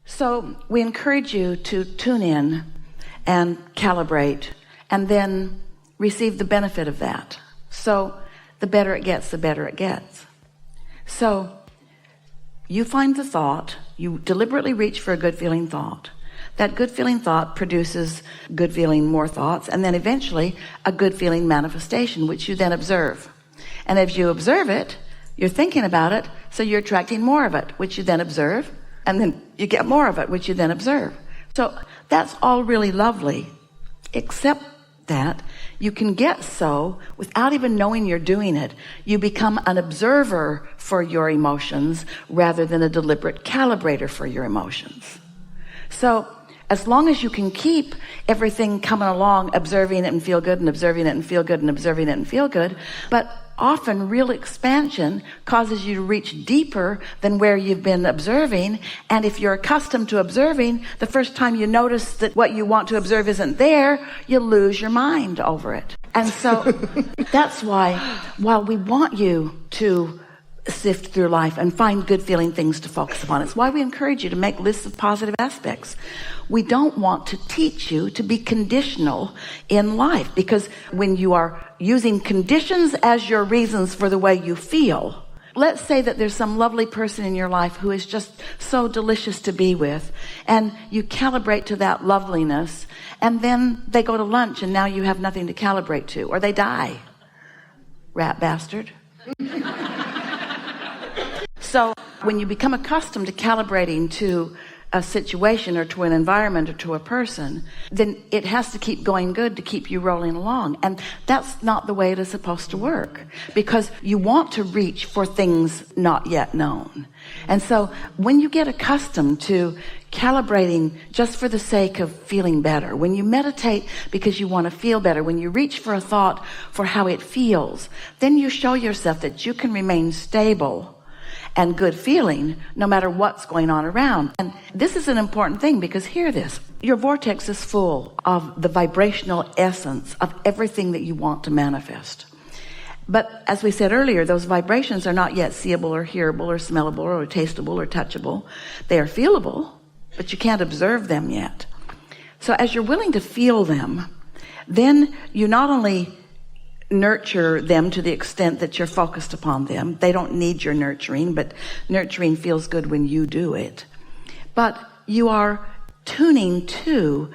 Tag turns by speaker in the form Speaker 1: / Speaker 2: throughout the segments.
Speaker 1: So we encourage you to tune in and calibrate and then receive the benefit of that. So the better it gets, the better it gets. So you find the thought, you deliberately reach for a good feeling thought. That good feeling thought produces good feeling more thoughts, and then eventually a good feeling manifestation, which you then observe. And as you observe it, you're thinking about it, so you're attracting more of it, which you then observe, and then you get more of it, which you then observe. So that's all really lovely, except that you can get so without even knowing you're doing it. You become an observer for your emotions rather than a deliberate calibrator for your emotions. So as long as you can keep everything coming along, observing it and feel good, and observing it and feel good, and observing it and feel good, but often real expansion causes you to reach deeper than where you've been observing. And if you're accustomed to observing, the first time you notice that what you want to observe isn't there, you lose your mind over it. And so that's why, while we want you to sift through life and find good feeling things to focus upon, it's why we encourage you to make lists of positive aspects. We don't want to teach you to be conditional in life, because when you are using conditions as your reasons for the way you feel, let's say that there's some lovely person in your life who is just so delicious to be with, and you calibrate to that loveliness, and then they go to lunch and now you have nothing to calibrate to, or they die. Rat bastard. So when you become accustomed to calibrating to a situation or to an environment or to a person, then it has to keep going good to keep you rolling along. And that's not the way it is supposed to work, because you want to reach for things not yet known. And so when you get accustomed to calibrating just for the sake of feeling better, when you meditate because you want to feel better, when you reach for a thought for how it feels, then you show yourself that you can remain stable and good feeling no matter what's going on around. And this is an important thing, because hear this, your vortex is full of the vibrational essence of everything that you want to manifest. But as we said earlier, those vibrations are not yet seeable or hearable or smellable or tasteable or touchable. They are feelable, but you can't observe them yet. So as you're willing to feel them, then you not only nurture them to the extent that you're focused upon them. They don't need your nurturing, but nurturing feels good when you do it. But you are tuning to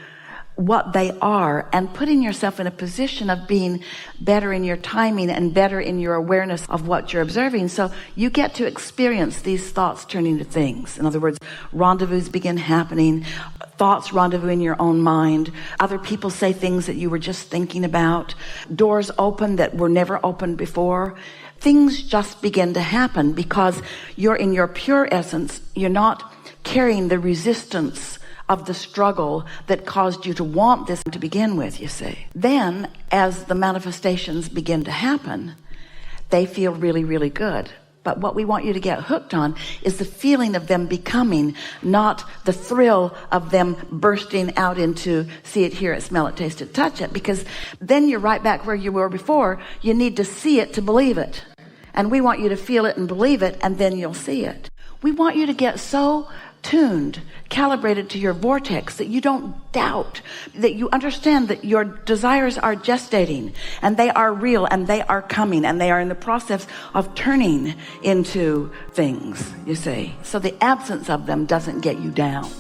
Speaker 1: what they are and putting yourself in a position of being better in your timing and better in your awareness of what you're observing. So you get to experience these thoughts turning to things. In other words, rendezvous begin happening, thoughts rendezvous in your own mind. Other people say things that you were just thinking about. Doors open that were never opened before. Things just begin to happen because you're in your pure essence. You're not carrying the resistance of the struggle that caused you to want this to begin with, you see. Then, as the manifestations begin to happen, they feel really, really good. But what we want you to get hooked on is the feeling of them becoming, not the thrill of them bursting out into see it, hear it, smell it, taste it, touch it, because then you're right back where you were before. You need to see it to believe it. And we want you to feel it and believe it, and then you'll see it. We want you to get so tuned, calibrated to your vortex that you don't doubt, that you understand that your desires are gestating and they are real and they are coming and they are in the process of turning into things, you see. So the absence of them doesn't get you down.